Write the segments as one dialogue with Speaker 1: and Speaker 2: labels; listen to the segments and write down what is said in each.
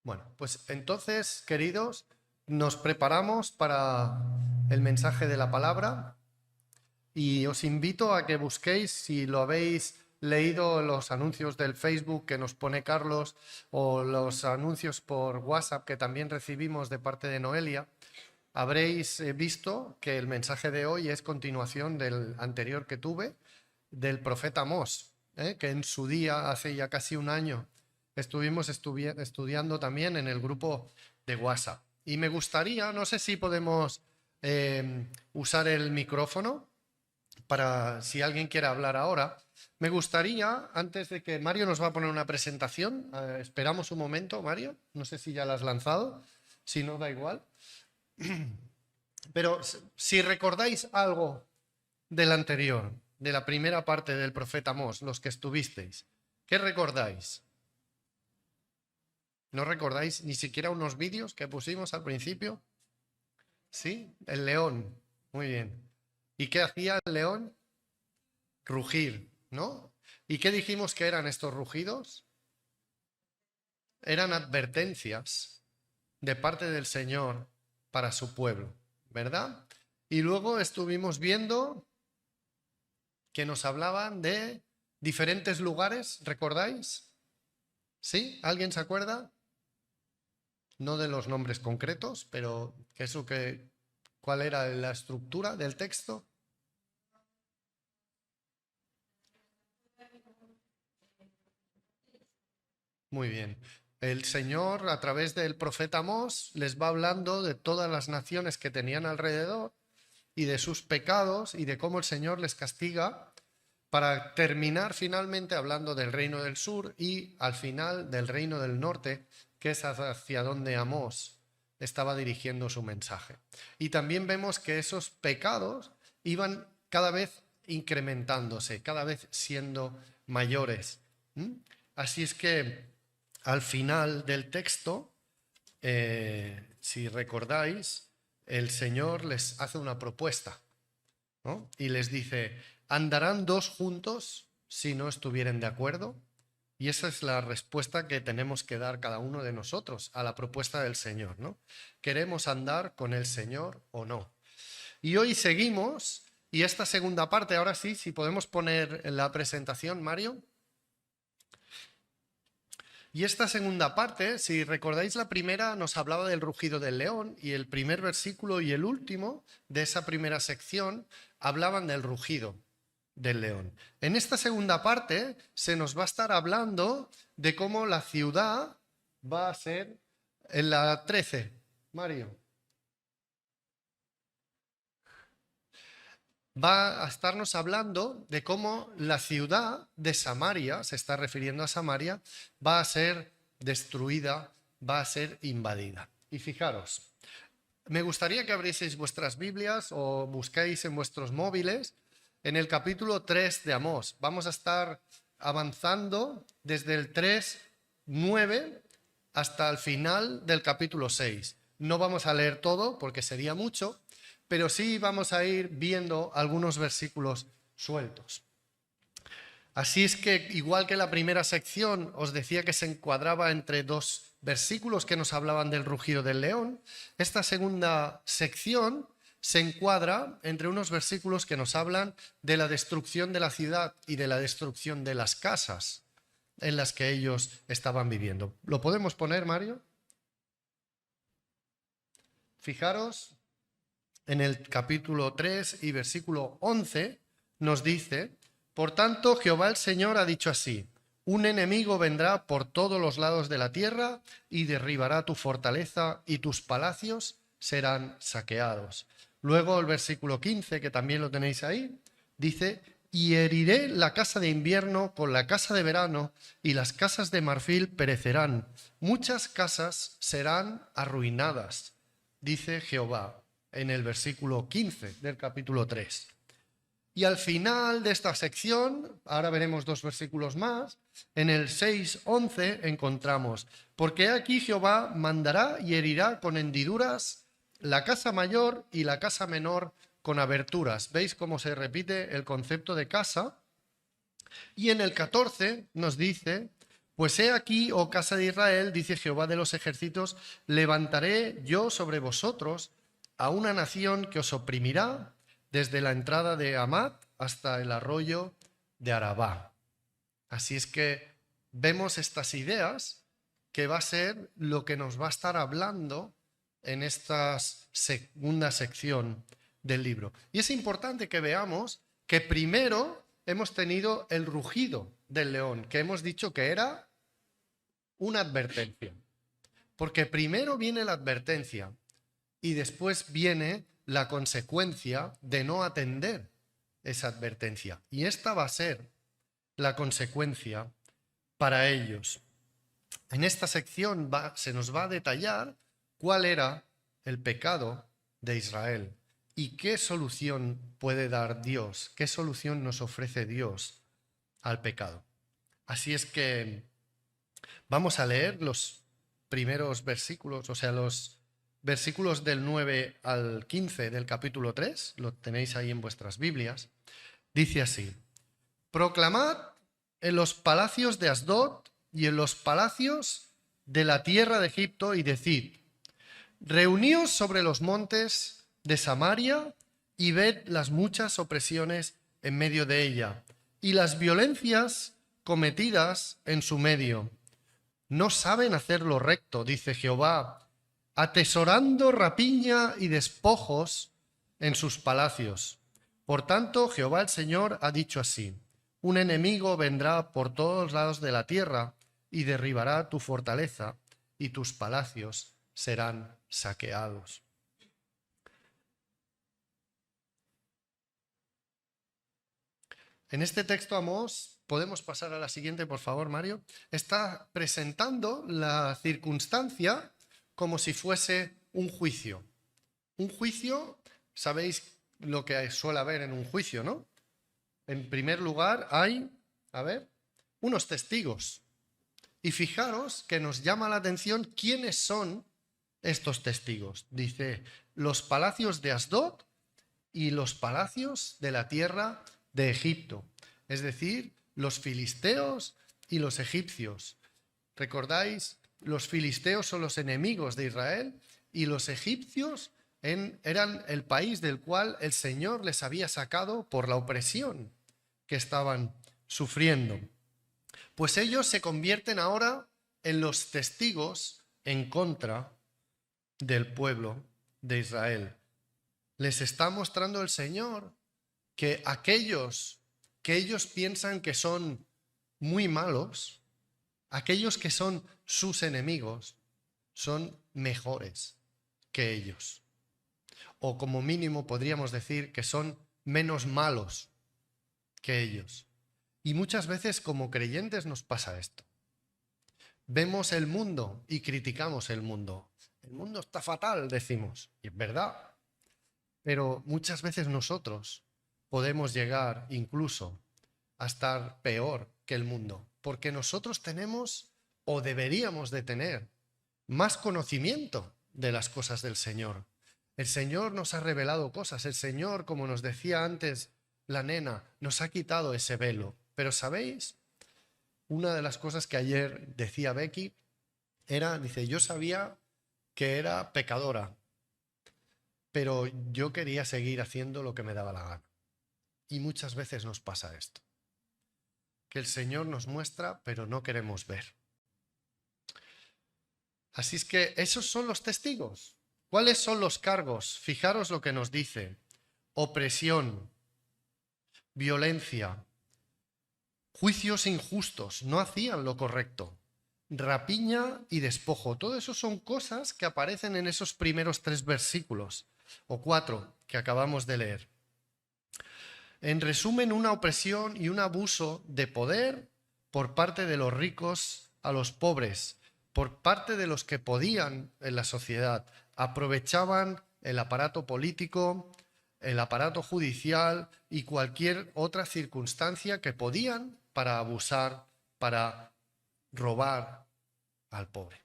Speaker 1: Bueno, pues entonces, queridos, nos preparamos para el mensaje de la palabra y os invito a que busquéis, si lo habéis leído, los anuncios del Facebook que nos pone Carlos o los anuncios por WhatsApp que también recibimos de parte de Noelia, habréis visto que el mensaje de hoy es continuación del anterior que tuve, del profeta Amós, que en su día, hace ya casi un año, estuvimos estudiando también en el grupo de WhatsApp. Y me gustaría, no sé si podemos usar el micrófono para si alguien quiere hablar ahora. Me gustaría, antes de que Mario nos va a poner una presentación, esperamos un momento, Mario, no sé si ya la has lanzado, si no da igual. Pero si recordáis algo del anterior, de la primera parte del profeta Amós, los que estuvisteis, ¿qué recordáis? ¿No recordáis ni siquiera unos vídeos que pusimos al principio? Sí, el león. Muy bien. ¿Y qué hacía el león? Rugir, ¿no? ¿Y qué dijimos que eran estos rugidos? Eran advertencias de parte del Señor para su pueblo, ¿verdad? Y luego estuvimos viendo que nos hablaban de diferentes lugares, ¿recordáis? ¿Sí? ¿Alguien se acuerda? No de los nombres concretos, pero ¿cuál era la estructura del texto? Muy bien. El Señor, a través del profeta Amós, les va hablando de todas las naciones que tenían alrededor y de sus pecados y de cómo el Señor les castiga, para terminar finalmente hablando del reino del sur y al final del reino del norte, que es hacia donde Amós estaba dirigiendo su mensaje. Y también vemos que esos pecados iban cada vez incrementándose, cada vez siendo mayores. Así es que al final del texto, si recordáis, el Señor les hace una propuesta, ¿no? Y les dice: ¿andarán dos juntos si no estuvieren de acuerdo? Y esa es la respuesta que tenemos que dar cada uno de nosotros a la propuesta del Señor, ¿no? ¿Queremos andar con el Señor o no? Y hoy seguimos, y esta segunda parte, ahora sí, si podemos poner en la presentación, Mario. Y esta segunda parte, si recordáis, la primera nos hablaba del rugido del león, y el primer versículo y el último de esa primera sección hablaban del rugido del león. En esta segunda parte se nos va a estar hablando de cómo la ciudad va a ser en la 13, Mario. Va a estarnos hablando de cómo la ciudad de Samaria, se está refiriendo a Samaria, va a ser destruida, va a ser invadida. Y fijaros, me gustaría que abrieseis vuestras Biblias o busquéis en vuestros móviles en el capítulo 3 de Amós. Vamos a estar avanzando desde el 3:9 hasta el final del capítulo 6. No vamos a leer todo porque sería mucho, pero sí vamos a ir viendo algunos versículos sueltos. Así es que, igual que la primera sección os decía que se encuadraba entre dos versículos que nos hablaban del rugido del león, esta segunda sección se encuadra entre unos versículos que nos hablan de la destrucción de la ciudad y de la destrucción de las casas en las que ellos estaban viviendo. ¿Lo podemos poner, Mario? Fijaros, en el capítulo 3 y versículo 11 nos dice: por tanto, Jehová el Señor ha dicho así: un enemigo vendrá por todos los lados de la tierra y derribará tu fortaleza y tus palacios serán saqueados. Luego el versículo 15, que también lo tenéis ahí, dice: y heriré la casa de invierno con la casa de verano, y las casas de marfil perecerán. Muchas casas serán arruinadas, dice Jehová, en el versículo 15 del capítulo 3. Y al final de esta sección, ahora veremos dos versículos más, en el 6:11 encontramos: porque aquí Jehová mandará y herirá con hendiduras la casa mayor y la casa menor con aberturas. ¿Veis cómo se repite el concepto de casa? Y en el 14 nos dice: Pues he aquí, oh casa de Israel, dice Jehová de los ejércitos, levantaré yo sobre vosotros a una nación que os oprimirá desde la entrada de Hamat hasta el arroyo de Arabá. Así es que vemos estas ideas que va a ser lo que nos va a estar hablando en esta segunda sección del libro. Y es importante que veamos que primero hemos tenido el rugido del león, que hemos dicho que era una advertencia. Porque primero viene la advertencia y después viene la consecuencia de no atender esa advertencia. Y esta va a ser la consecuencia para ellos. En esta sección se nos va a detallar cuál era el pecado de Israel y qué solución puede dar Dios, qué solución nos ofrece Dios al pecado. Así es que vamos a leer los primeros versículos, o sea, los versículos del 9 al 15 del capítulo 3, lo tenéis ahí en vuestras Biblias. Dice así: proclamad en los palacios de Asdod y en los palacios de la tierra de Egipto y decid: reuníos sobre los montes de Samaria y ved las muchas opresiones en medio de ella y las violencias cometidas en su medio. No saben hacer lo recto, dice Jehová, atesorando rapiña y despojos en sus palacios. Por tanto, Jehová el Señor ha dicho así: un enemigo vendrá por todos lados de la tierra y derribará tu fortaleza y tus palacios serán saqueados. En este texto, Amós, podemos pasar a la siguiente, por favor, Mario, está presentando la circunstancia como si fuese un juicio. Un juicio, sabéis lo que suele haber en un juicio, ¿no? En primer lugar hay, unos testigos. Y fijaros que nos llama la atención quiénes son estos testigos. Dice, los palacios de Asdod y los palacios de la tierra de Egipto. Es decir, los filisteos y los egipcios. ¿Recordáis? Los filisteos son los enemigos de Israel y los egipcios eran el país del cual el Señor les había sacado por la opresión que estaban sufriendo. Pues ellos se convierten ahora en los testigos en contra del pueblo de Israel. Les está mostrando el Señor que aquellos que ellos piensan que son muy malos, aquellos que son sus enemigos, son mejores que ellos. O como mínimo podríamos decir que son menos malos que ellos. Y muchas veces como creyentes nos pasa esto. Vemos el mundo y criticamos el mundo. El mundo está fatal, decimos, y es verdad. Pero muchas veces nosotros podemos llegar incluso a estar peor que el mundo, porque nosotros tenemos, o deberíamos de tener, más conocimiento de las cosas del Señor. El Señor nos ha revelado cosas. El Señor, como nos decía antes la nena, nos ha quitado ese velo. Pero ¿sabéis? Una de las cosas que ayer decía Becky dice, yo sabía que era pecadora, pero yo quería seguir haciendo lo que me daba la gana. Y muchas veces nos pasa esto, que el Señor nos muestra, pero no queremos ver. Así es que esos son los testigos. ¿Cuáles son los cargos? Fijaros lo que nos dice: opresión, violencia, juicios injustos, no hacían lo correcto, rapiña y despojo. Todo eso son cosas que aparecen en esos primeros 3 versículos, o 4 que acabamos de leer. En resumen, una opresión y un abuso de poder por parte de los ricos a los pobres, por parte de los que podían en la sociedad. Aprovechaban el aparato político, el aparato judicial y cualquier otra circunstancia que podían para abusar, para robar al pobre.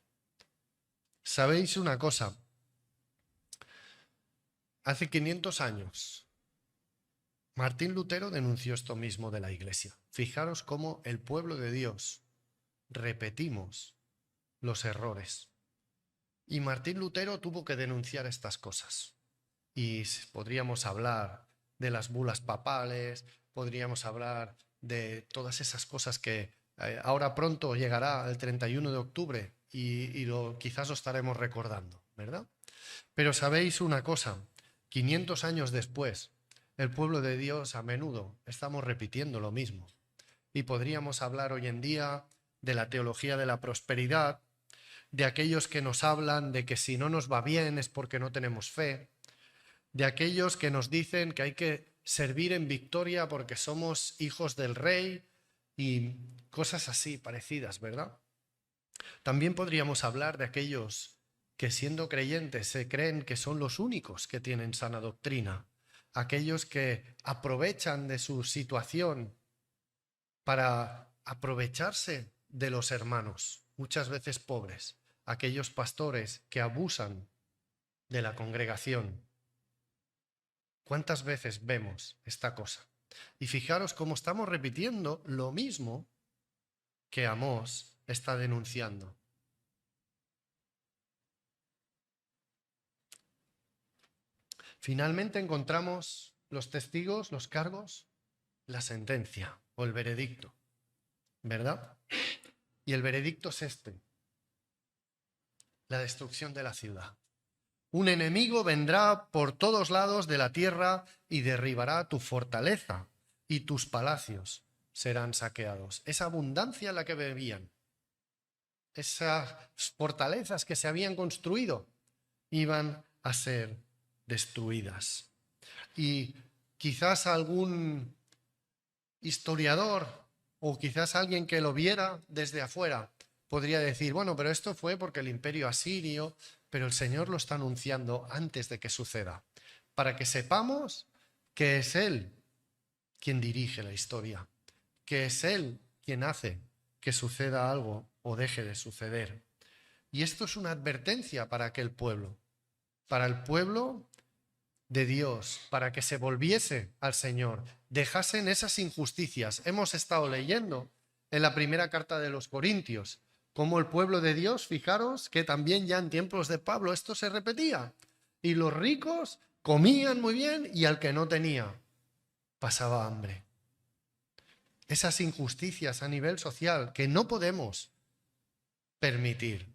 Speaker 1: ¿Sabéis una cosa? Hace 500 años, Martín Lutero denunció esto mismo de la Iglesia. Fijaros cómo el pueblo de Dios repetimos los errores. Y Martín Lutero tuvo que denunciar estas cosas. Y podríamos hablar de las bulas papales, podríamos hablar de todas esas cosas que ahora pronto llegará el 31 de octubre y quizás lo estaremos recordando, ¿verdad? Pero sabéis una cosa, 500 años después, el pueblo de Dios a menudo estamos repitiendo lo mismo. Y podríamos hablar hoy en día de la teología de la prosperidad, de aquellos que nos hablan de que si no nos va bien es porque no tenemos fe, de aquellos que nos dicen que hay que servir en victoria porque somos hijos del rey y cosas así parecidas, ¿verdad? También podríamos hablar de aquellos que siendo creyentes se creen que son los únicos que tienen sana doctrina, aquellos que aprovechan de su situación para aprovecharse de los hermanos, muchas veces pobres, aquellos pastores que abusan de la congregación. ¿Cuántas veces vemos esta cosa? Y fijaros cómo estamos repitiendo lo mismo que Amós está denunciando. Finalmente encontramos los testigos, los cargos, la sentencia o el veredicto, ¿verdad? Y el veredicto es este: la destrucción de la ciudad. Un enemigo vendrá por todos lados de la tierra y derribará tu fortaleza, y tus palacios serán saqueados. Esa abundancia en la que vivían, esas fortalezas que se habían construido, iban a ser destruidas. Y quizás algún historiador o quizás alguien que lo viera desde afuera podría decir, bueno, pero esto fue porque el imperio asirio, pero el Señor lo está anunciando antes de que suceda, para que sepamos que es Él quien dirige la historia, que es Él quien hace que suceda algo o deje de suceder. Y esto es una advertencia para aquel pueblo, para el pueblo de Dios, para que se volviese al Señor, dejasen esas injusticias. Hemos estado leyendo en la primera carta de los Corintios cómo el pueblo de Dios, fijaros que también ya en tiempos de Pablo esto se repetía, y los ricos comían muy bien y al que no tenía pasaba hambre. Esas injusticias a nivel social que no podemos permitir,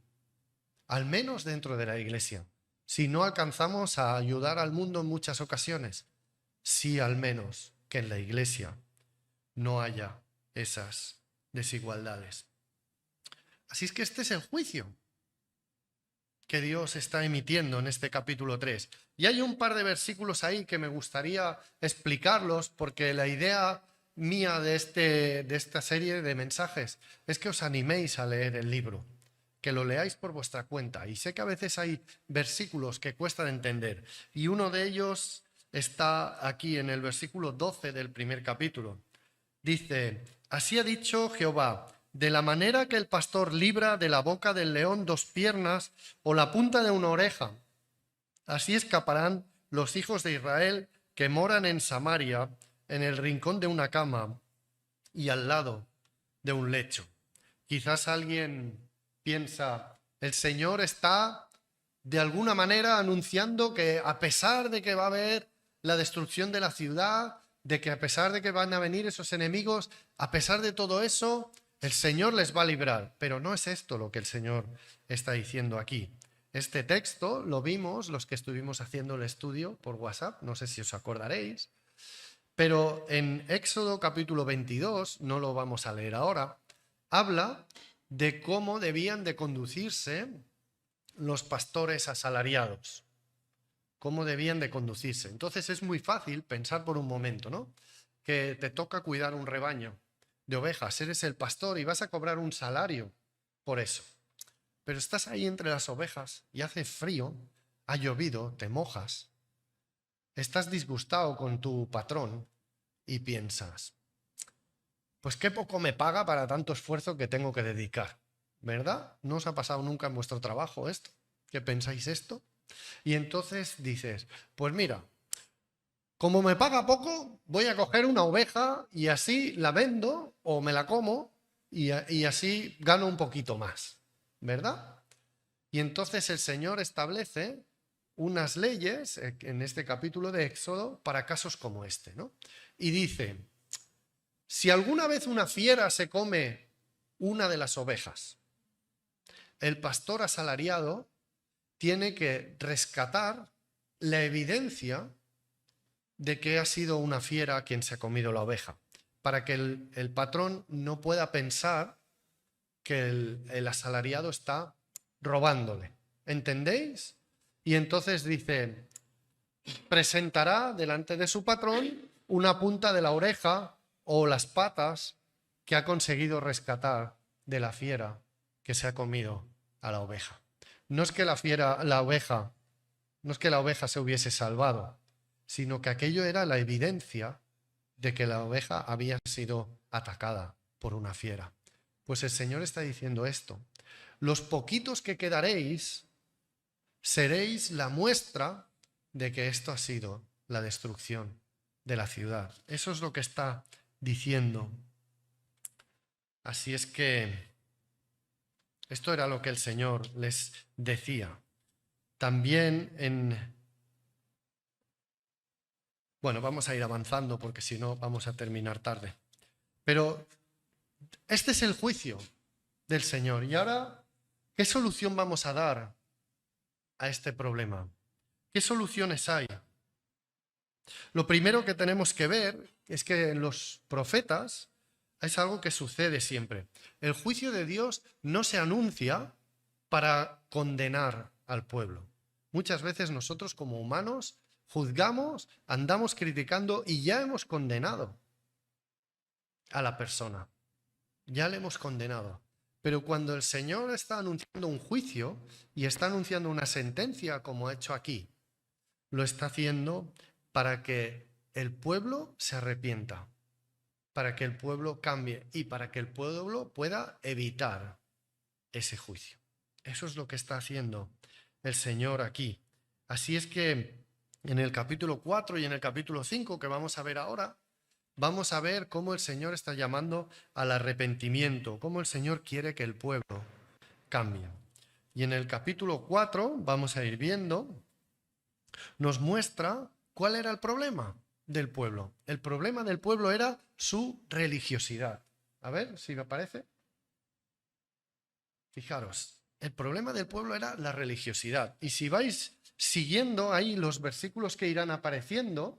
Speaker 1: al menos dentro de la Iglesia. Si no alcanzamos a ayudar al mundo en muchas ocasiones, sí al menos que en la Iglesia no haya esas desigualdades. Así es que este es el juicio que Dios está emitiendo en este capítulo 3. Y hay un par de versículos ahí que me gustaría explicarlos, porque la idea mía de esta serie de mensajes es que os animéis a leer el libro, que lo leáis por vuestra cuenta. Y sé que a veces hay versículos que cuestan entender. Y uno de ellos está aquí en el versículo 12 del primer capítulo. Dice, así ha dicho Jehová, de la manera que el pastor libra de la boca del león 2 piernas o la punta de una oreja, así escaparán los hijos de Israel que moran en Samaria, en el rincón de una cama y al lado de un lecho. Quizás alguien piensa, el Señor está de alguna manera anunciando que a pesar de que va a haber la destrucción de la ciudad, de que a pesar de que van a venir esos enemigos, a pesar de todo eso, el Señor les va a librar. Pero no es esto lo que el Señor está diciendo aquí. Este texto lo vimos los que estuvimos haciendo el estudio por WhatsApp, no sé si os acordaréis, pero en Éxodo capítulo 22, no lo vamos a leer ahora, habla de cómo debían de conducirse los pastores asalariados, cómo debían de conducirse. Entonces es muy fácil pensar por un momento, ¿no? Que te toca cuidar un rebaño de ovejas, eres el pastor y vas a cobrar un salario por eso. Pero estás ahí entre las ovejas y hace frío, ha llovido, te mojas, estás disgustado con tu patrón y piensas, pues qué poco me paga para tanto esfuerzo que tengo que dedicar, ¿verdad? ¿No os ha pasado nunca en vuestro trabajo esto? ¿Qué pensáis esto? Y entonces dices, pues mira, como me paga poco, voy a coger una oveja y así la vendo o me la como y así gano un poquito más, ¿verdad? Y entonces el Señor establece unas leyes en este capítulo de Éxodo para casos como este, ¿no? Y dice, si alguna vez una fiera se come una de las ovejas, el pastor asalariado tiene que rescatar la evidencia de que ha sido una fiera quien se ha comido la oveja, para que el patrón no pueda pensar que el asalariado está robándole. ¿Entendéis? Y entonces dice, presentará delante de su patrón una punta de la oreja o las patas que ha conseguido rescatar de la fiera que se ha comido a la oveja. No es que la oveja se hubiese salvado, sino que aquello era la evidencia de que la oveja había sido atacada por una fiera. Pues el Señor está diciendo esto. Los poquitos que quedaréis seréis la muestra de que esto ha sido la destrucción de la ciudad. Eso es lo que está diciendo. Así es que esto era lo que el Señor les decía. También Bueno, vamos a ir avanzando porque si no vamos a terminar tarde. Pero este es el juicio del Señor. Y ahora, ¿qué solución vamos a dar a este problema? ¿Qué soluciones hay? Lo primero que tenemos que ver es que en los profetas es algo que sucede siempre. El juicio de Dios no se anuncia para condenar al pueblo. Muchas veces nosotros como humanos juzgamos, andamos criticando y ya hemos condenado a la persona. Ya le hemos condenado. Pero cuando el Señor está anunciando un juicio y está anunciando una sentencia como ha hecho aquí, lo está haciendo para que el pueblo se arrepienta, para que el pueblo cambie y para que el pueblo pueda evitar ese juicio. Eso es lo que está haciendo el Señor aquí. Así es que en el capítulo 4 y en el capítulo 5 que vamos a ver ahora, vamos a ver cómo el Señor está llamando al arrepentimiento, cómo el Señor quiere que el pueblo cambie. Y en el capítulo 4 vamos a ir viendo, nos muestra cuál era el problema del pueblo. El problema del pueblo era su religiosidad. A ver si me aparece. Fijaros, el problema del pueblo era la religiosidad. Y si vais siguiendo ahí los versículos que irán apareciendo,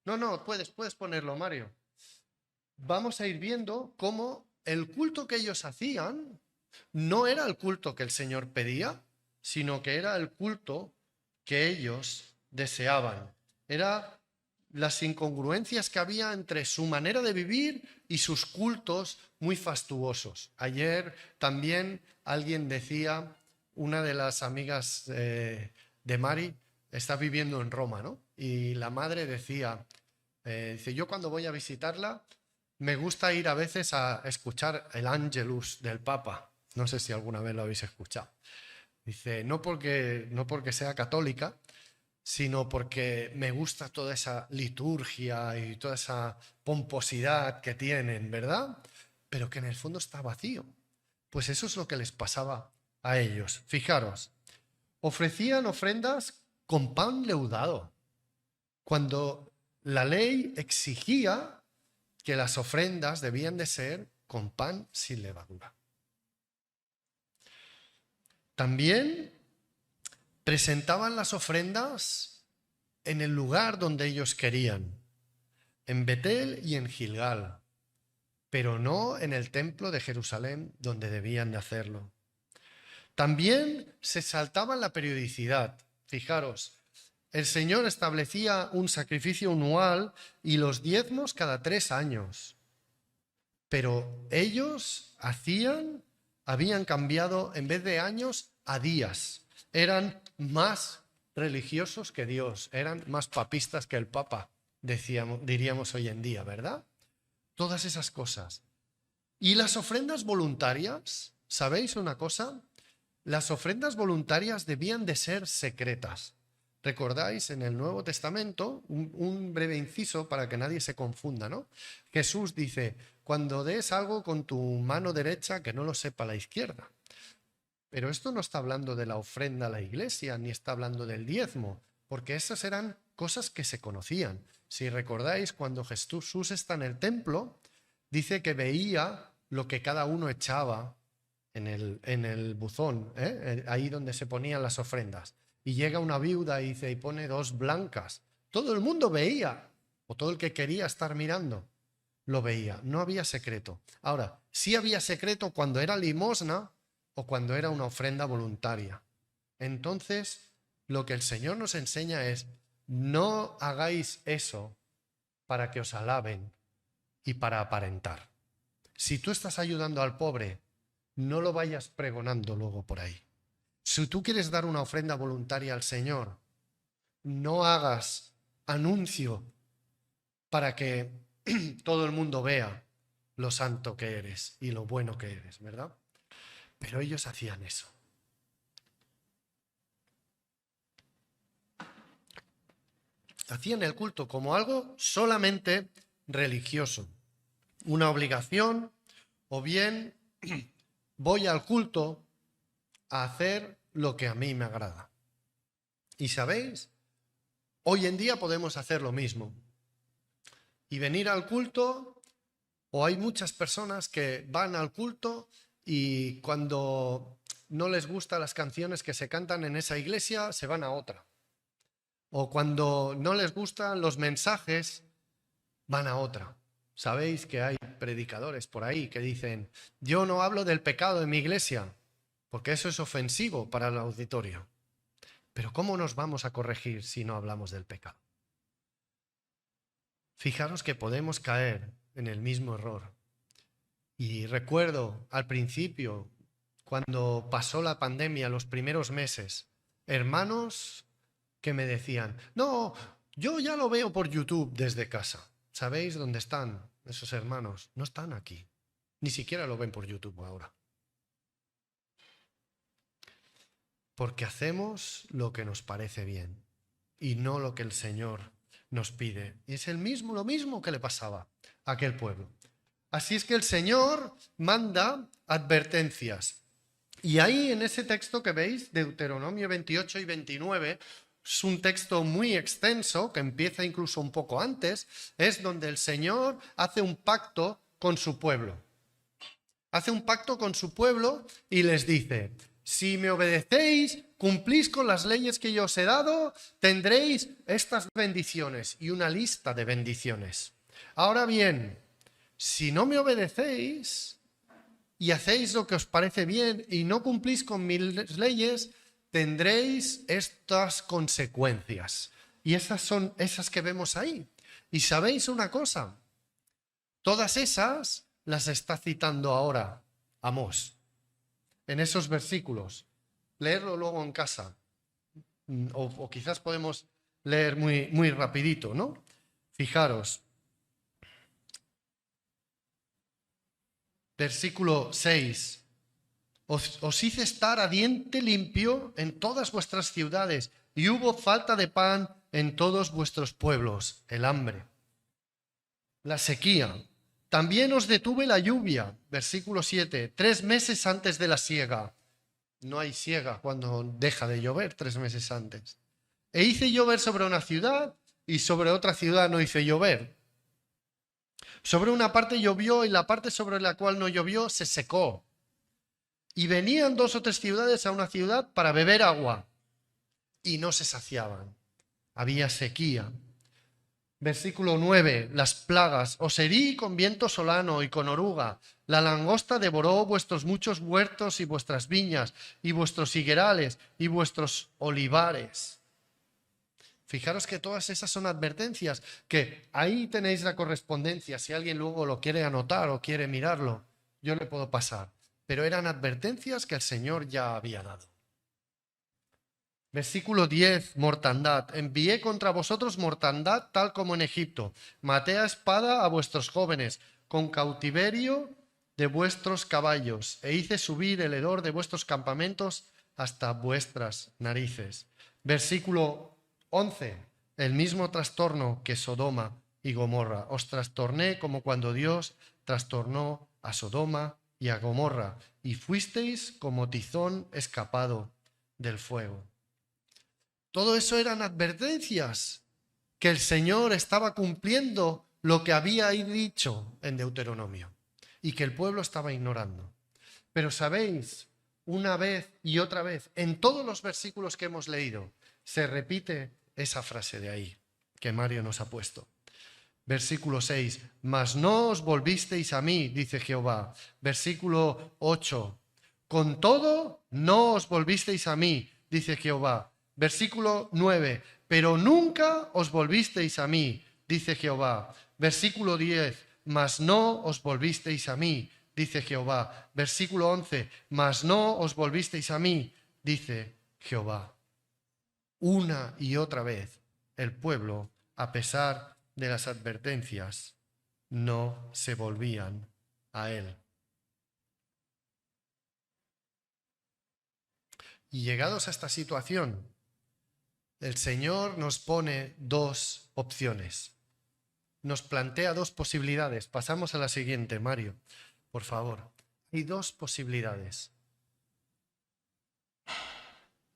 Speaker 1: no, puedes ponerlo, Mario. Vamos a ir viendo cómo el culto que ellos hacían no era el culto que el Señor pedía, sino que era el culto que ellos deseaban. Era las incongruencias que había entre su manera de vivir y sus cultos muy fastuosos. Ayer también alguien decía, una de las amigas de Mari está viviendo en Roma, ¿no? Y la madre decía, dice, yo cuando voy a visitarla me gusta ir a veces a escuchar el Angelus del Papa. No sé si alguna vez lo habéis escuchado. Dice, no porque sea católica, sino porque me gusta toda esa liturgia y toda esa pomposidad que tienen, ¿verdad? Pero que en el fondo está vacío. Pues eso es lo que les pasaba a ellos. Fijaros, ofrecían ofrendas con pan leudado, cuando la ley exigía que las ofrendas debían de ser con pan sin levadura. También presentaban las ofrendas en el lugar donde ellos querían, en Betel y en Gilgal, pero no en el templo de Jerusalén donde debían de hacerlo. También se saltaban la periodicidad. Fijaros, el Señor establecía un sacrificio anual y los diezmos cada 3 años, pero ellos habían cambiado en vez de años a días. Eran más religiosos que Dios, eran más papistas que el Papa, diríamos hoy en día, ¿verdad? Todas esas cosas. Y las ofrendas voluntarias, ¿sabéis una cosa? Las ofrendas voluntarias debían de ser secretas. Recordáis en el Nuevo Testamento, un breve inciso para que nadie se confunda, ¿no? Jesús dice, cuando des algo con tu mano derecha, que no lo sepa la izquierda. Pero esto no está hablando de la ofrenda a la iglesia, ni está hablando del diezmo, porque esas eran cosas que se conocían. Si recordáis, cuando Jesús está en el templo, dice que veía lo que cada uno echaba en el buzón, ahí donde se ponían las ofrendas. Y llega una viuda y dice, y pone 2 blancas. Todo el mundo veía, o todo el que quería estar mirando, lo veía. No había secreto. Ahora, sí había secreto cuando era limosna o cuando era una ofrenda voluntaria. Entonces, lo que el Señor nos enseña es, no hagáis eso para que os alaben y para aparentar. Si tú estás ayudando al pobre, no lo vayas pregonando luego por ahí. Si tú quieres dar una ofrenda voluntaria al Señor, no hagas anuncio para que todo el mundo vea lo santo que eres y lo bueno que eres, ¿verdad? Pero ellos hacían eso. Hacían el culto como algo solamente religioso, una obligación, o bien voy al culto a hacer lo que a mí me agrada. Y sabéis, hoy en día podemos hacer lo mismo y venir al culto, o hay muchas personas que van al culto y cuando no les gustan las canciones que se cantan en esa iglesia, se van a otra. O cuando no les gustan los mensajes, van a otra. Sabéis que hay predicadores por ahí que dicen, yo no hablo del pecado en mi iglesia, porque eso es ofensivo para el auditorio. Pero ¿cómo nos vamos a corregir si no hablamos del pecado? Fijaros que podemos caer en el mismo error. Y recuerdo al principio, cuando pasó la pandemia, los primeros meses, hermanos que me decían, no, yo ya lo veo por YouTube desde casa. ¿Sabéis dónde están esos hermanos? No están aquí. Ni siquiera lo ven por YouTube ahora. Porque hacemos lo que nos parece bien y no lo que el Señor nos pide. Y es lo mismo que le pasaba a aquel pueblo. Así es que el Señor manda advertencias. Y ahí en ese texto que veis, Deuteronomio 28 y 29, es un texto muy extenso, que empieza incluso un poco antes, es donde el Señor hace un pacto con su pueblo. Hace un pacto con su pueblo y les dice, si me obedecéis, cumplís con las leyes que yo os he dado, tendréis estas bendiciones y una lista de bendiciones. Ahora bien, si no me obedecéis y hacéis lo que os parece bien y no cumplís con mis leyes, tendréis estas consecuencias. Y esas son esas que vemos ahí. Y sabéis una cosa, todas esas las está citando ahora Amós, en esos versículos. Leerlo luego en casa. O quizás podemos leer muy rapidito, ¿no? Fijaros. Versículo 6. Os hice estar a diente limpio en todas vuestras ciudades, y hubo falta de pan en todos vuestros pueblos, el hambre, la sequía. También os detuve la lluvia, versículo 7, 3 meses antes de la siega. No hay siega cuando deja de llover 3 meses antes. E hice llover sobre una ciudad y sobre otra ciudad no hice llover. Sobre una parte llovió y la parte sobre la cual no llovió se secó. Y venían 2 o 3 ciudades a una ciudad para beber agua y no se saciaban. Había sequía. Versículo 9, las plagas. Os herí con viento solano y con oruga. La langosta devoró vuestros muchos huertos y vuestras viñas y vuestros higuerales y vuestros olivares. Fijaros que todas esas son advertencias, que ahí tenéis la correspondencia. Si alguien luego lo quiere anotar o quiere mirarlo, yo le puedo pasar. Pero eran advertencias que el Señor ya había dado. Versículo 10, mortandad. Envié contra vosotros mortandad tal como en Egipto. Maté a espada a vuestros jóvenes, con cautiverio de vuestros caballos, e hice subir el hedor de vuestros campamentos hasta vuestras narices. Versículo 11. El mismo trastorno que Sodoma y Gomorra. Os trastorné como cuando Dios trastornó a Sodoma y a Gomorra, y fuisteis como tizón escapado del fuego. Todo eso eran advertencias que el Señor estaba cumpliendo lo que había dicho en Deuteronomio y que el pueblo estaba ignorando. Pero sabéis, una vez y otra vez, en todos los versículos que hemos leído, se repite esa frase de ahí que Mario nos ha puesto. Versículo 6, mas no os volvisteis a mí, dice Jehová. Versículo 8, con todo no os volvisteis a mí, dice Jehová. Versículo 9, pero nunca os volvisteis a mí, dice Jehová. Versículo 10, mas no os volvisteis a mí, dice Jehová. Versículo 11, mas no os volvisteis a mí, dice Jehová. Una y otra vez el pueblo, a pesar de las advertencias, no se volvían a él. Y llegados a esta situación, el Señor nos pone dos opciones. Nos plantea dos posibilidades. Pasamos a la siguiente, Mario, por favor. Hay dos posibilidades.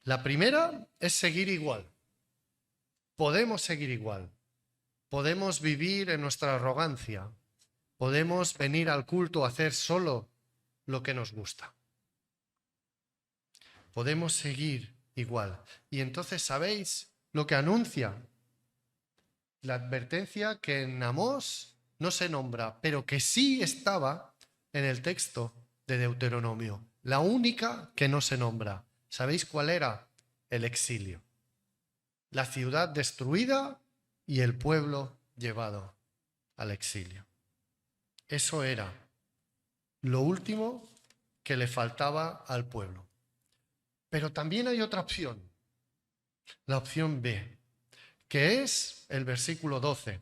Speaker 1: La primera es seguir igual. Podemos seguir igual. Podemos vivir en nuestra arrogancia. Podemos venir al culto a hacer solo lo que nos gusta. Podemos seguir igual. Y entonces, ¿sabéis lo que anuncia? La advertencia que en Amós no se nombra, pero que sí estaba en el texto de Deuteronomio. La única que no se nombra. ¿Sabéis cuál era? El exilio. La ciudad destruida y el pueblo llevado al exilio. Eso era lo último que le faltaba al pueblo. Pero también hay otra opción, la opción B, que es el versículo 12.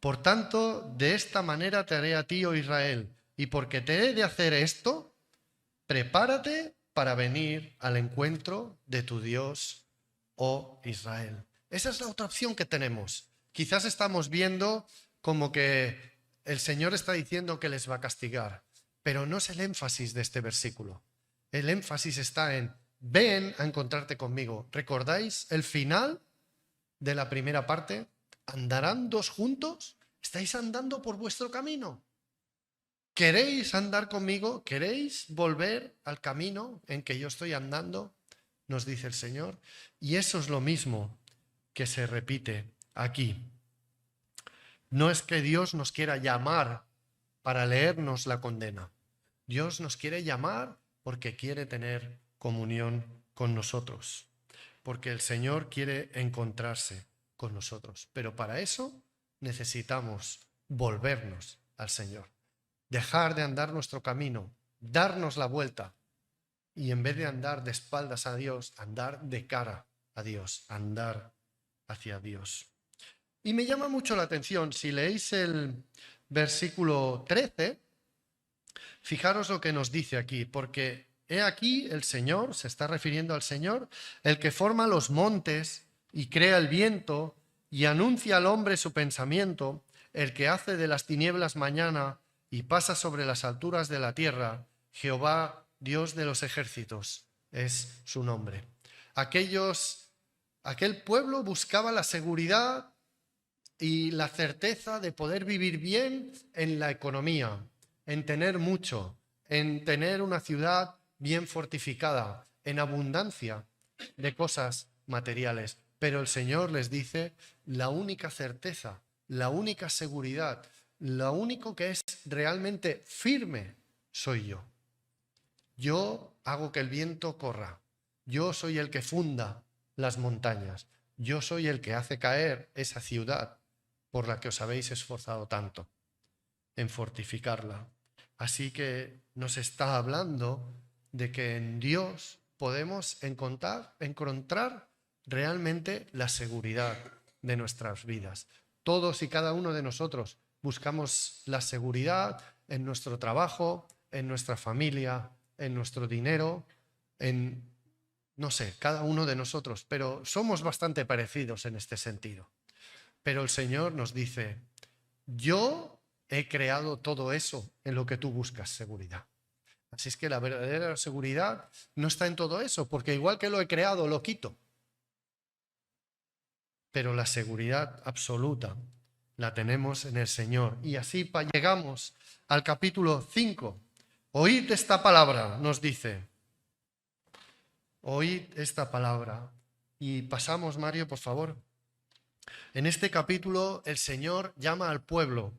Speaker 1: Por tanto, de esta manera te haré a ti, oh Israel, y porque te he de hacer esto, prepárate para venir al encuentro de tu Dios, oh Israel. Esa es la otra opción que tenemos. Quizás estamos viendo como que el Señor está diciendo que les va a castigar, pero no es el énfasis de este versículo. El énfasis está en, ven a encontrarte conmigo. ¿Recordáis el final de la primera parte? ¿Andarán dos juntos? ¿Estáis andando por vuestro camino? ¿Queréis andar conmigo? ¿Queréis volver al camino en que yo estoy andando? Nos dice el Señor. Y eso es lo mismo que se repite aquí. No es que Dios nos quiera llamar para leernos la condena. Dios nos quiere llamar porque quiere tener comunión con nosotros. Porque el Señor quiere encontrarse con nosotros. Pero para eso necesitamos volvernos al Señor. Dejar de andar nuestro camino, darnos la vuelta y en vez de andar de espaldas a Dios, andar de cara a Dios, andar hacia Dios. Y me llama mucho la atención, si leéis el versículo 13, fijaros lo que nos dice aquí, porque he aquí el Señor, se está refiriendo al Señor, el que forma los montes y crea el viento y anuncia al hombre su pensamiento, el que hace de las tinieblas mañana y pasa sobre las alturas de la tierra, Jehová, Dios de los ejércitos, es su nombre. Aquel pueblo buscaba la seguridad y la certeza de poder vivir bien en la economía, en tener mucho, en tener una ciudad bien fortificada, en abundancia de cosas materiales. Pero el Señor les dice, la única certeza, la única seguridad, lo único que es realmente firme soy yo. Yo hago que el viento corra. Yo soy el que funda las montañas. Yo soy el que hace caer esa ciudad por la que os habéis esforzado tanto en fortificarla. Así que nos está hablando de que en Dios podemos encontrar realmente la seguridad de nuestras vidas. Todos y cada uno de nosotros buscamos la seguridad en nuestro trabajo, en nuestra familia, en nuestro dinero, en No sé, cada uno de nosotros, pero somos bastante parecidos en este sentido. Pero el Señor nos dice, yo he creado todo eso en lo que tú buscas seguridad. Así es que la verdadera seguridad no está en todo eso, porque igual que lo he creado, lo quito. Pero la seguridad absoluta la tenemos en el Señor. Y así llegamos al capítulo 5. Oíd esta palabra, nos dice. Oíd esta palabra. Y pasamos, Mario, por favor. En este capítulo el Señor llama al pueblo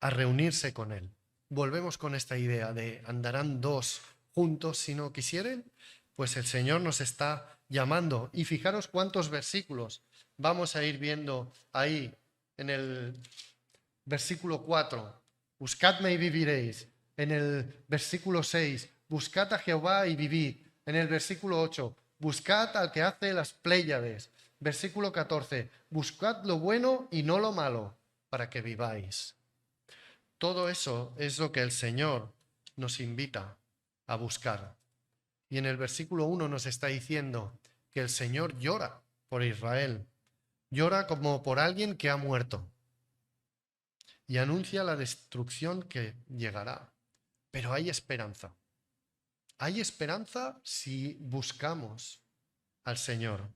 Speaker 1: a reunirse con Él. Volvemos con esta idea de andarán dos juntos si no quisieren. Pues el Señor nos está llamando. Y fijaros cuántos versículos vamos a ir viendo ahí en el versículo 4. Buscadme y viviréis. En el versículo 6. Buscad a Jehová y vivid. En el versículo 8. Buscad al que hace las Pléyades. Versículo 14. Buscad lo bueno y no lo malo, para que viváis. Todo eso es lo que el Señor nos invita a buscar. Y en el versículo 1 nos está diciendo que el Señor llora por Israel. Llora como por alguien que ha muerto. Y anuncia la destrucción que llegará. Pero hay esperanza. Hay esperanza si buscamos al Señor,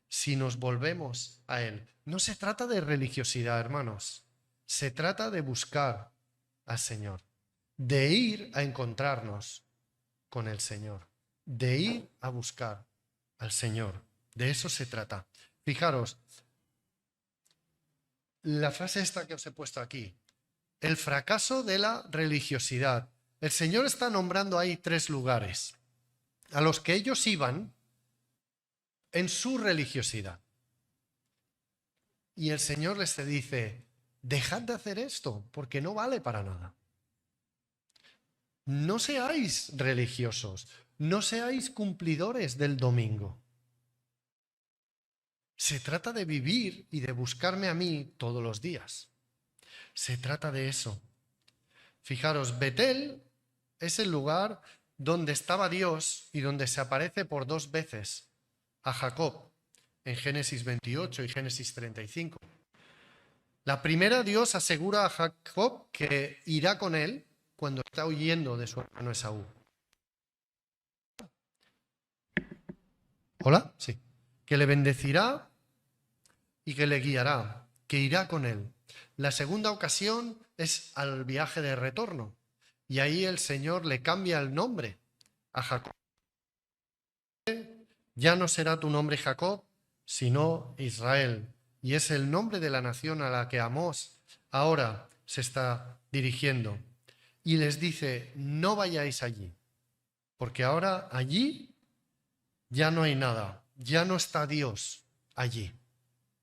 Speaker 1: si nos volvemos a Él. No se trata de religiosidad, hermanos. Se trata de buscar al Señor, de ir a encontrarnos con el Señor, de ir a buscar al Señor. De eso se trata. Fijaros, la frase esta que os he puesto aquí, el fracaso de la religiosidad. El Señor está nombrando ahí 3 lugares a los que ellos iban en su religiosidad. Y el Señor les dice, dejad de hacer esto, porque no vale para nada. No seáis religiosos, no seáis cumplidores del domingo. Se trata de vivir y de buscarme a mí todos los días. Se trata de eso. Fijaros, Betel es el lugar donde estaba Dios y donde se aparece por 2 veces a Jacob, en Génesis 28 y Génesis 35. La primera, Dios asegura a Jacob que irá con él cuando está huyendo de su hermano Esaú. ¿Hola? Sí. Que le bendecirá y que le guiará, que irá con él. La segunda ocasión es al viaje de retorno. Y ahí el Señor le cambia el nombre a Jacob. Ya no será tu nombre Jacob, sino Israel. Y es el nombre de la nación a la que Amós ahora se está dirigiendo. Y les dice, no vayáis allí, porque ahora allí ya no hay nada, ya no está Dios allí.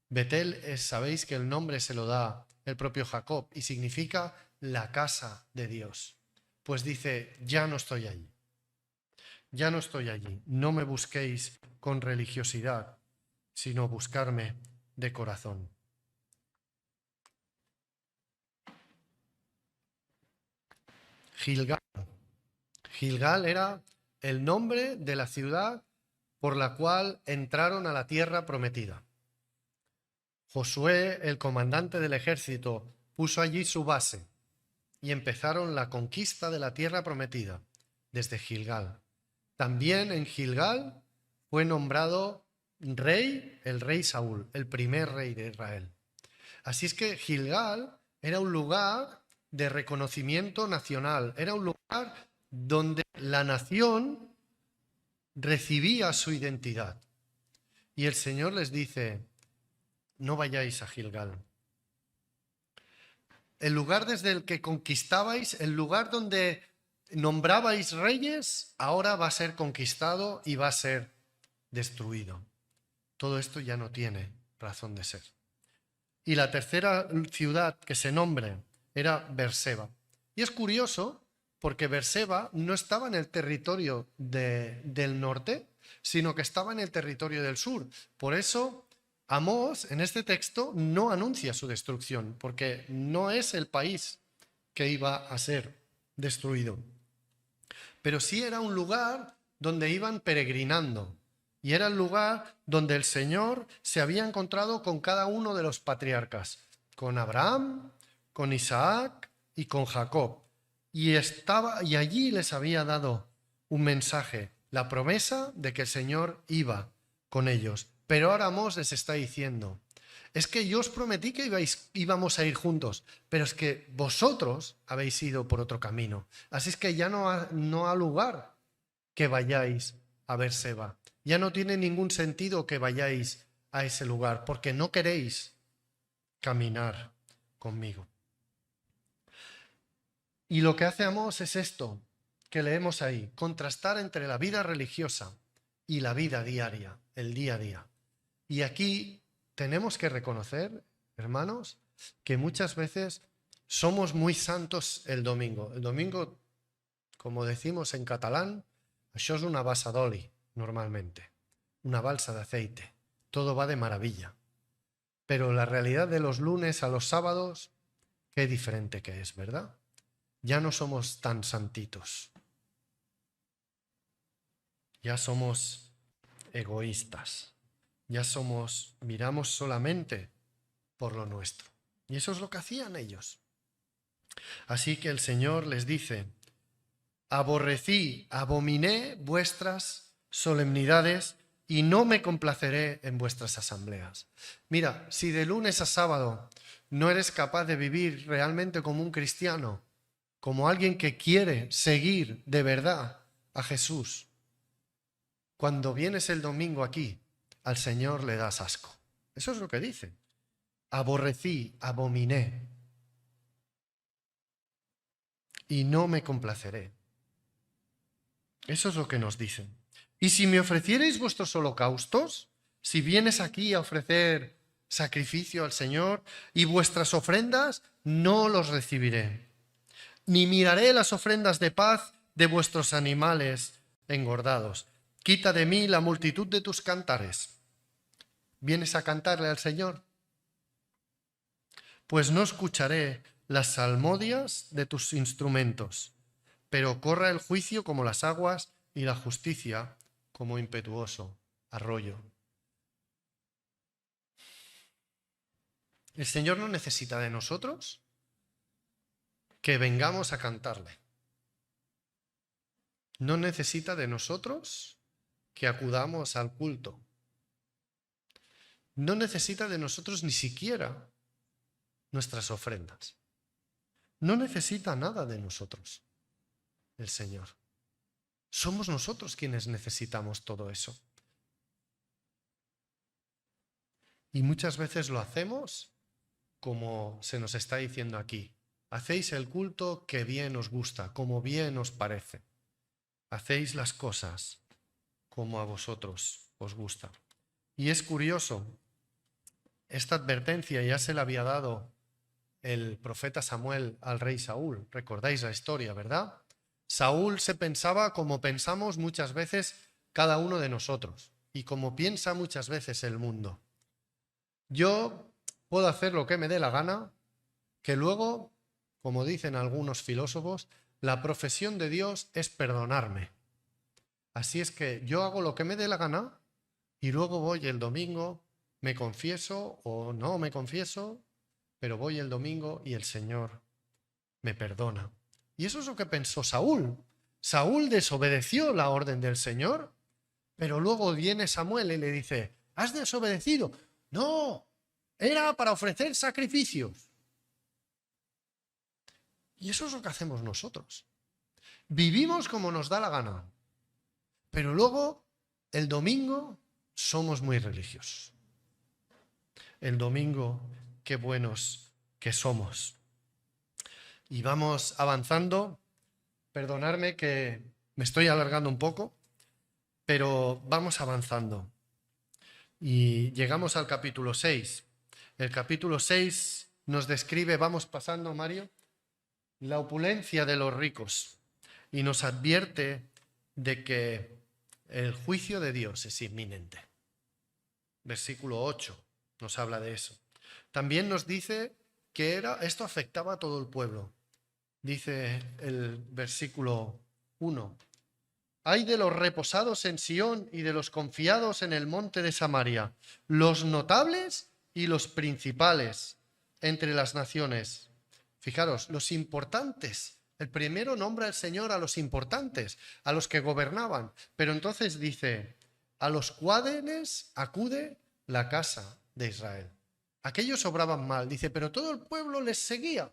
Speaker 1: Betel sabéis que el nombre se lo da el propio Jacob y significa la casa de Dios. Pues dice, ya no estoy allí. Ya no estoy allí. No me busquéis con religiosidad, sino buscarme de corazón. Gilgal. Gilgal era el nombre de la ciudad por la cual entraron a la tierra prometida. Josué, el comandante del ejército, puso allí su base y empezaron la conquista de la tierra prometida desde Gilgal. También en Gilgal fue nombrado rey el rey Saúl, el primer rey de Israel. Así es que Gilgal era un lugar de reconocimiento nacional, era un lugar donde la nación recibía su identidad. Y el Señor les dice, no vayáis a Gilgal. El lugar desde el que conquistabais, el lugar donde nombrabais reyes, ahora va a ser conquistado y va a ser destruido. Todo esto ya no tiene razón de ser. Y la tercera ciudad que se nombre era Berseba. Y es curioso porque Berseba no estaba en el territorio del norte, sino que estaba en el territorio del sur. Por eso Amós en este texto no anuncia su destrucción, porque no es el país que iba a ser destruido. Pero sí era un lugar donde iban peregrinando. Y era el lugar donde el Señor se había encontrado con cada uno de los patriarcas, con Abraham, con Isaac y con Jacob. Y allí les había dado un mensaje, la promesa de que el Señor iba con ellos. Pero ahora Amós les está diciendo, es que yo os prometí que íbamos a ir juntos, pero es que vosotros habéis ido por otro camino. Así es que ya no ha lugar que vayáis a Berseba. Ya no tiene ningún sentido que vayáis a ese lugar, porque no queréis caminar conmigo. Y lo que hace Amós es esto, que leemos ahí, contrastar entre la vida religiosa y la vida diaria, el día a día. Y aquí tenemos que reconocer, hermanos, que muchas veces somos muy santos el domingo. El domingo, como decimos en catalán, això és una bassa d'oli, normalmente, una balsa de aceite. Todo va de maravilla. Pero la realidad de los lunes a los sábados, qué diferente que es, ¿verdad? Ya no somos tan santitos. Ya somos egoístas. Ya miramos solamente por lo nuestro. Y eso es lo que hacían ellos. Así que el Señor les dice, abominé vuestras solemnidades y no me complaceré en vuestras asambleas. Mira, si de lunes a sábado no eres capaz de vivir realmente como un cristiano, como alguien que quiere seguir de verdad a Jesús, cuando vienes el domingo aquí, al Señor le das asco. Eso es lo que dice. Abominé y no me complaceré. Eso es lo que nos dicen. Y si me ofrecierais vuestros holocaustos, si vienes aquí a ofrecer sacrificio al Señor y vuestras ofrendas, no los recibiré. Ni miraré las ofrendas de paz de vuestros animales engordados. Quita de mí la multitud de tus cantares. ¿Vienes a cantarle al Señor? Pues no escucharé las salmodias de tus instrumentos, pero corra el juicio como las aguas y la justicia como impetuoso arroyo. El Señor no necesita de nosotros que vengamos a cantarle. No necesita de nosotros que acudamos al culto. No necesita de nosotros ni siquiera nuestras ofrendas. No necesita nada de nosotros el Señor. Somos nosotros quienes necesitamos todo eso. Y muchas veces lo hacemos como se nos está diciendo aquí. Hacéis el culto que bien os gusta, como bien os parece. Hacéis las cosas como a vosotros os gusta. Y es curioso, esta advertencia ya se la había dado el profeta Samuel al rey Saúl. Recordáis la historia, ¿verdad? Saúl se pensaba como pensamos muchas veces cada uno de nosotros y como piensa muchas veces el mundo. Yo puedo hacer lo que me dé la gana, que luego, como dicen algunos filósofos, la profesión de Dios es perdonarme. Así es que yo hago lo que me dé la gana y luego voy el domingo, me confieso o no me confieso, pero voy el domingo y el Señor me perdona. Y eso es lo que pensó Saúl. Saúl desobedeció la orden del Señor, pero luego viene Samuel y le dice, ¿has desobedecido? No, era para ofrecer sacrificios. Y eso es lo que hacemos nosotros. Vivimos como nos da la gana, pero luego el domingo somos muy religiosos. El domingo, qué buenos que somos. Y vamos avanzando. Perdonadme que me estoy alargando un poco, pero vamos avanzando. Y llegamos al capítulo 6. El capítulo 6 nos describe, vamos pasando, Mario, la opulencia de los ricos y nos advierte de que el juicio de Dios es inminente. Versículo 8 nos habla de eso. También nos dice que esto afectaba a todo el pueblo. Dice el versículo 1, Ay de los reposados en Sión y de los confiados en el monte de Samaria, los notables y los principales entre las naciones. Fijaros, los importantes. El primero nombra el Señor a los importantes, a los que gobernaban. Pero entonces dice, a los cuales acude la casa de Israel. Aquellos obraban mal, dice, pero todo el pueblo les seguía.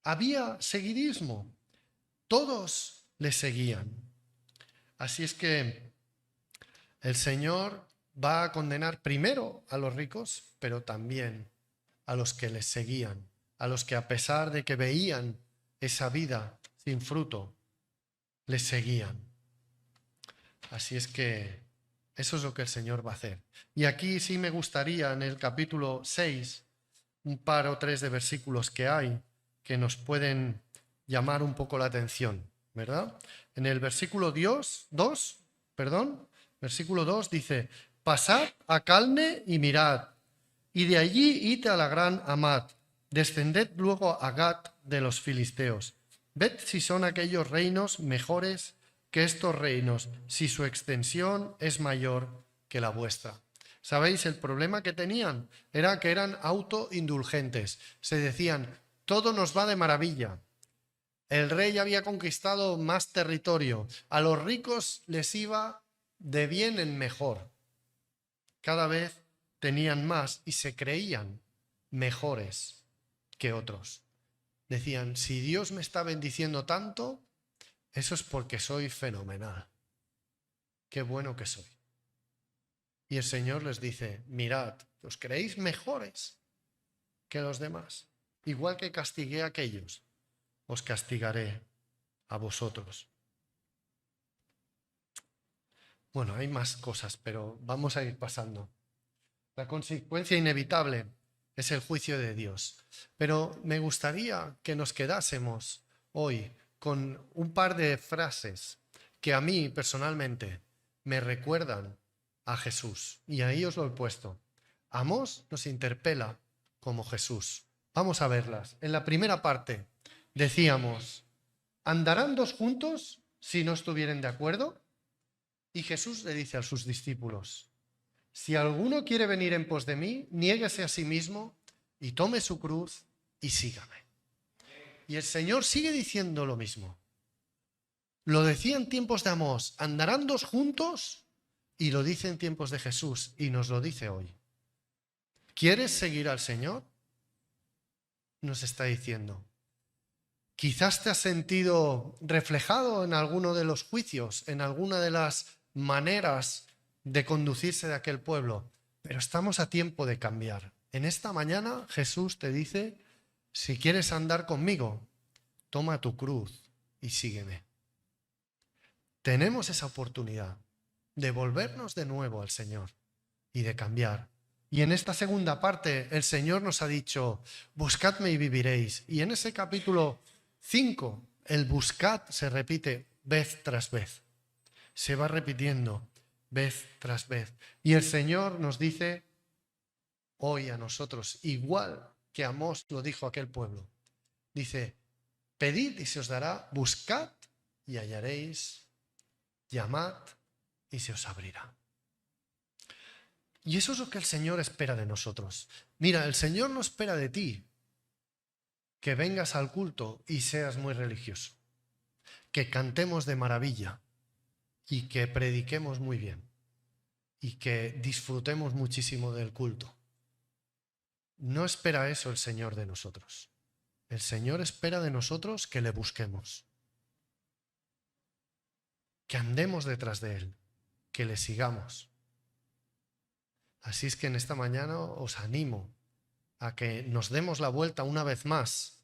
Speaker 1: Había seguidismo. Todos les seguían. Así es que el Señor va a condenar primero a los ricos, pero también a los que les seguían, a los que a pesar de que veían esa vida sin fruto, les seguían. Así es que eso es lo que el Señor va a hacer. Y aquí sí me gustaría en el capítulo 6, un par o tres de versículos que hay que nos pueden llamar un poco la atención, ¿verdad? En el versículo 2, versículo 2 dice, pasad a Calne y mirad, y de allí id a la gran Hamat, descended luego a Gat de los filisteos. Ved si son aquellos reinos mejores que estos reinos, si su extensión es mayor que la vuestra. ¿Sabéis? El problema que tenían era que eran autoindulgentes. Se decían, todo nos va de maravilla. El rey había conquistado más territorio. A los ricos les iba de bien en mejor. Cada vez tenían más y se creían mejores que otros. Decían, si Dios me está bendiciendo tanto, eso es porque soy fenomenal. Qué bueno que soy. Y el Señor les dice, mirad, os creéis mejores que los demás. Igual que castigué a aquellos, os castigaré a vosotros. Bueno, hay más cosas, pero vamos a ir pasando. La consecuencia inevitable es el juicio de Dios. Pero me gustaría que nos quedásemos hoy con un par de frases que a mí personalmente me recuerdan a Jesús. Y ahí os lo he puesto. Amós nos interpela como Jesús. Vamos a verlas. En la primera parte decíamos, ¿andarán dos juntos si no estuvieren de acuerdo? Y Jesús le dice a sus discípulos, si alguno quiere venir en pos de mí, niéguese a sí mismo y tome su cruz y sígame. Y el Señor sigue diciendo lo mismo. Lo decía en tiempos de Amós, ¿andarán dos juntos? Y lo dice en tiempos de Jesús y nos lo dice hoy. ¿Quieres seguir al Señor? Nos está diciendo. Quizás te has sentido reflejado en alguno de los juicios, en alguna de las maneras de conducirse de aquel pueblo, pero estamos a tiempo de cambiar. En esta mañana Jesús te dice, si quieres andar conmigo, toma tu cruz y sígueme. Tenemos esa oportunidad de volvernos de nuevo al Señor y de cambiar. Y en esta segunda parte el Señor nos ha dicho, buscadme y viviréis. Y en ese capítulo 5, el buscad se repite vez tras vez. Se va repitiendo vez tras vez. Y el Señor nos dice hoy a nosotros, igual que Amós lo dijo a aquel pueblo. Dice, pedid y se os dará, buscad y hallaréis, llamad y se os abrirá. Y eso es lo que el Señor espera de nosotros. Mira, el Señor no espera de ti que vengas al culto y seas muy religioso, que cantemos de maravilla y que prediquemos muy bien y que disfrutemos muchísimo del culto. No espera eso el Señor de nosotros. El Señor espera de nosotros que le busquemos, que andemos detrás de Él, que le sigamos. Así es que en esta mañana os animo a que nos demos la vuelta una vez más,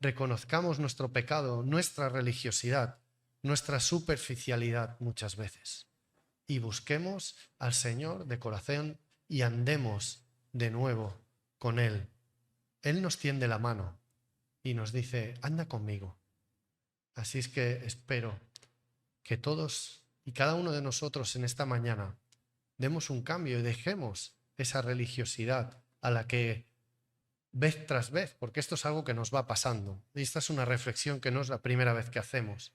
Speaker 1: reconozcamos nuestro pecado, nuestra religiosidad, nuestra superficialidad muchas veces y busquemos al Señor de corazón y andemos de nuevo con Él. Él nos tiende la mano y nos dice, anda conmigo. Así es que espero que todos y cada uno de nosotros en esta mañana demos un cambio y dejemos esa religiosidad a la que vez tras vez, porque esto es algo que nos va pasando. Y esta es una reflexión que no es la primera vez que hacemos.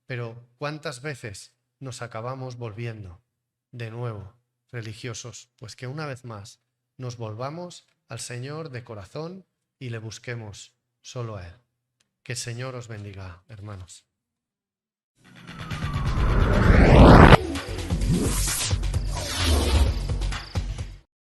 Speaker 1: Pero ¿cuántas veces nos acabamos volviendo de nuevo religiosos? Pues que una vez más nos volvamos al Señor de corazón y le busquemos solo a Él. Que el Señor os bendiga, hermanos.